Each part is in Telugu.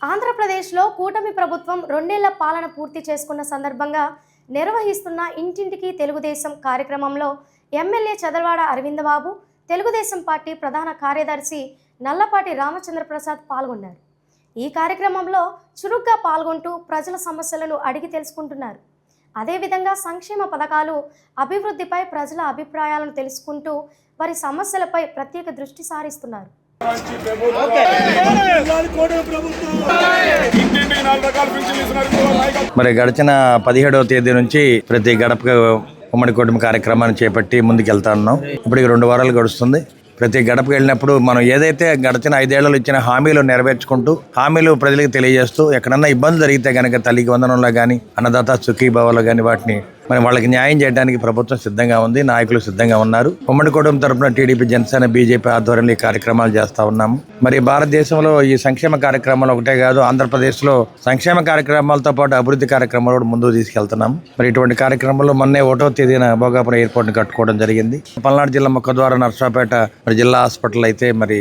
ఆంధ్రప్రదేశ్లో కూటమి ప్రభుత్వం 2 ఏళ్ల పాలన పూర్తి చేసుకున్న సందర్భంగా నిర్వహిస్తున్న ఇంటింటికి తెలుగుదేశం కార్యక్రమంలో ఎమ్మెల్యే చదలవాడ అరవిందబాబు, తెలుగుదేశం పార్టీ ప్రధాన కార్యదర్శి నల్లపాటి రామచంద్ర ప్రసాద్ పాల్గొన్నారు. ఈ కార్యక్రమంలో చురుగ్గా పాల్గొంటూ ప్రజల సమస్యలను అడిగి తెలుసుకుంటున్నారు. అదేవిధంగా సంక్షేమ పథకాలు, అభివృద్ధిపై ప్రజల అభిప్రాయాలను తెలుసుకుంటూ వారి సమస్యలపై ప్రత్యేక దృష్టి సారిస్తున్నారు. మరి గడిచిన 17వ తేదీ నుంచి ప్రతి గడప ఉమ్మడి కుటుంబ కార్యక్రమాన్ని చేపట్టి ముందుకెళ్తా ఉన్నాం. ఇప్పటికి 2 వారాలు గడుస్తుంది. ప్రతి గడపకి వెళ్ళినప్పుడు మనం ఏదైతే గడిచిన 5 ఏళ్లలో ఇచ్చిన హామీలు నెరవేర్చుకుంటూ హామీలు ప్రజలకు తెలియజేస్తూ ఎక్కడన్నా ఇబ్బందులు జరిగితే కనుక తల్లికి వందనంలో కానీ అన్నదాత సుఖీభావాలో కానీ వాటిని మరి వాళ్ళకి న్యాయం చేయడానికి ప్రభుత్వం సిద్ధంగా ఉంది, నాయకులు సిద్ధంగా ఉన్నారు. ఉమ్మడి కుటుంబం తరఫున టీడీపీ, జనసేన, బీజేపీ ఆధ్వర్యంలో ఈ కార్యక్రమాలు చేస్తూ ఉన్నాము. మరి భారతదేశంలో ఈ సంక్షేమ కార్యక్రమాలు ఒకటే కాదు, ఆంధ్రప్రదేశ్లో సంక్షేమ కార్యక్రమాలతో పాటు అభివృద్ధి కార్యక్రమాలు కూడా ముందుకు తీసుకెళ్తున్నాము. మరి ఇటువంటి కార్యక్రమంలో మొన్నే 1వ తేదీన భోగాపురం ఎయిర్పోర్ట్ని కట్టుకోవడం జరిగింది. పల్నాడు జిల్లా ముఖద్వార నర్సాపేట మరి జిల్లా హాస్పిటల్ అయితే మరి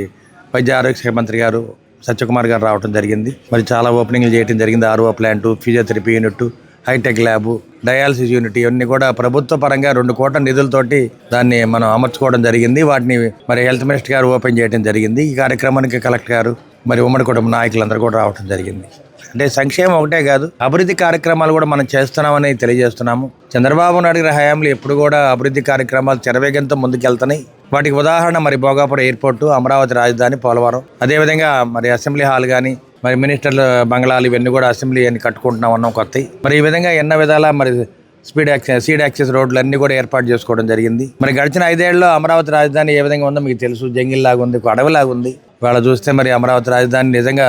వైద్య ఆరోగ్య శాఖ మంత్రి గారు సత్యకుమార్ గారు రావడం జరిగింది. మరి చాలా ఓపెనింగ్లు చేయడం జరిగింది. RO plant, physiotherapy unit, hi tech lab, dialysis unit ఇవన్నీ కూడా ప్రభుత్వ పరంగా 2 కోట్ల నిధులతోటి దాన్ని మనం అమర్చుకోవడం జరిగింది. వాటిని మరి హెల్త్ మినిస్టర్ గారు ఓపెన్ చేయడం జరిగింది. ఈ కార్యక్రమానికి కలెక్టర్ గారు మరి ఉమ్మడి కుటుంబ నాయకులందరూ కూడా రావడం జరిగింది. అంటే సంక్షేమం ఒకటే కాదు, అభివృద్ధి కార్యక్రమాలు కూడా మనం చేస్తున్నామని తెలియజేస్తున్నాము. చంద్రబాబు నాయుడు గారి హయాంలో ఎప్పుడు కూడా అభివృద్ధి కార్యక్రమాలు శరవేగంతో ముందుకెళ్తున్నాయి. వాటికి ఉదాహరణ మరి భోగాపురం ఎయిర్పోర్టు, అమరావతి రాజధాని, పోలవరం, అదేవిధంగా మరి అసెంబ్లీ హాల్ కానీ మరి మినిస్టర్ల బంగ్లాలు ఇవన్నీ కూడా అసెంబ్లీ అని కట్టుకుంటున్నాం అన్నాం కొత్తవి. మరి ఈ విధంగా ఎన్నో విధాలా మరి సీడ్ యాక్సెస్ రోడ్లు అన్నీ కూడా ఏర్పాటు చేసుకోవడం జరిగింది. మరి గడిచిన 5 ఏళ్లలో అమరావతి రాజధాని ఏ విధంగా ఉందో మీకు తెలుసు. జంగిల్లాగా ఉంది, అడవిలాగా ఉంది. వాళ్ళ చూస్తే మరి అమరావతి రాజధాని నిజంగా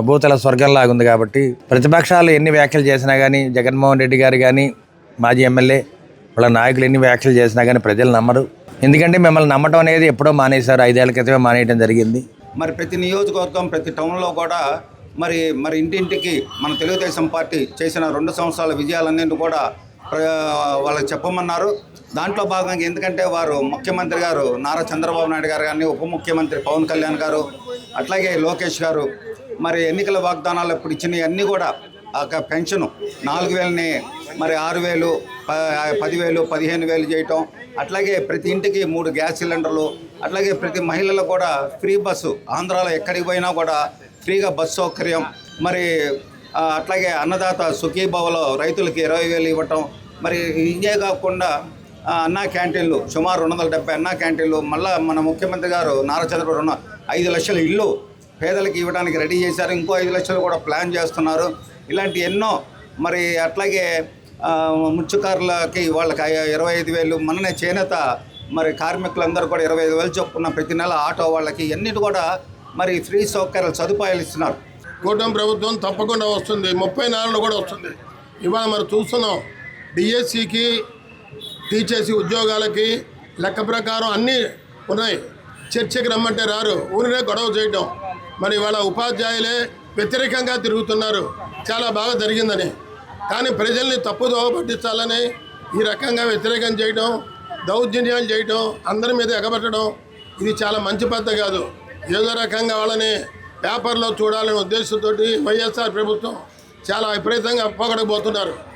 భూతల స్వర్గంలాగా ఉంది. కాబట్టి ప్రతిపక్షాలు ఎన్ని వ్యాఖ్యలు చేసినా కానీ, జగన్మోహన్ రెడ్డి గారు కానీ, మాజీ ఎమ్మెల్యే వాళ్ళ నాయకులు ఎన్ని వ్యాఖ్యలు చేసినా కానీ ప్రజలు నమ్మరు. ఎందుకంటే మిమ్మల్ని నమ్మటం అనేది ఎప్పుడో మానేశారు. 5 ఏళ్ల క్రితమే మానేయడం జరిగింది. మరి ప్రతి నియోజకవర్గం, ప్రతి టౌన్లో కూడా మరి ఇంటింటికి మన తెలుగుదేశం పార్టీ చేసిన 2 సంవత్సరాల విజయాలన్నింటి కూడా వాళ్ళకి చెప్పమన్నారు. దాంట్లో భాగంగా ఎందుకంటే వారు ముఖ్యమంత్రి గారు నారా చంద్రబాబు నాయుడు గారు కానీ, ఉప ముఖ్యమంత్రి పవన్ కళ్యాణ్ గారు, అట్లాగే లోకేష్ గారు మరి ఎన్నికల వాగ్దానాలు ఇప్పుడు ఇచ్చినవి అన్నీ కూడా పెన్షను 4,000ని మరి 6,000, 10,000, 15,000 చేయటం, అట్లాగే ప్రతి ఇంటికి 3 గ్యాస్ సిలిండర్లు, అట్లాగే ప్రతి మహిళలు కూడా ఫ్రీ బస్సు, ఆంధ్రాలో ఎక్కడికి పోయినా కూడా ఫ్రీగా బస్సు సౌకర్యం, మరి అట్లాగే అన్నదాత సుఖీభావలో రైతులకి 20,000 ఇవ్వటం, మరి ఇదే కాకుండా అన్నా క్యాంటీన్లు సుమారు 270 అన్నా క్యాంటీన్లు, మళ్ళీ మన ముఖ్యమంత్రి గారు నారా చంద్రబాబు 5 లక్షల ఇల్లు పేదలకు ఇవ్వడానికి రెడీ చేశారు. ఇంకో 5 లక్షలు కూడా ప్లాన్ చేస్తున్నారు. ఇలాంటి ఎన్నో మరి అట్లాగే ముత్యకారులకి వాళ్ళకి 25,000, మొన్ననే చేనేత మరి కార్మికులందరూ కూడా 25,000 చొప్పున ప్రతి నెల ఆటో వాళ్ళకి అన్నిటి కూడా మరి ఫ్రీ సౌకర్యాలు, సదుపాయాలు ఇస్తున్నారు. కూటమి ప్రభుత్వం తప్పకుండా వస్తుంది. 34 కూడా వస్తుంది. ఇవాళ మరి చూస్తున్నాం, డిఎస్సికి, టీచర్స్ ఉద్యోగాలకి లెక్క ప్రకారం అన్నీ ఉన్నాయి. చర్చకి రమ్మంటే రారు, ఊరినే గొడవ చేయటం. మరి ఇవాళ ఉపాధ్యాయులే వ్యతిరేకంగా తిరుగుతున్నారు. చాలా బాగా జరిగిందని, కానీ ప్రజల్ని తప్పుదోవ పట్టించాలని ఈ రకంగా వ్యతిరేకం చేయడం, దౌర్జన్యాలు చేయడం, అందరి మీద ఎగబెట్టడం ఇది చాలా మంచి పద్ధతి కాదు. ఏదో రకంగా వాళ్ళని పేపర్లో చూడాలనే ఉద్దేశంతో వైఎస్ఆర్ ప్రభుత్వం చాలా విపరీతంగా పొగడబోతున్నారు.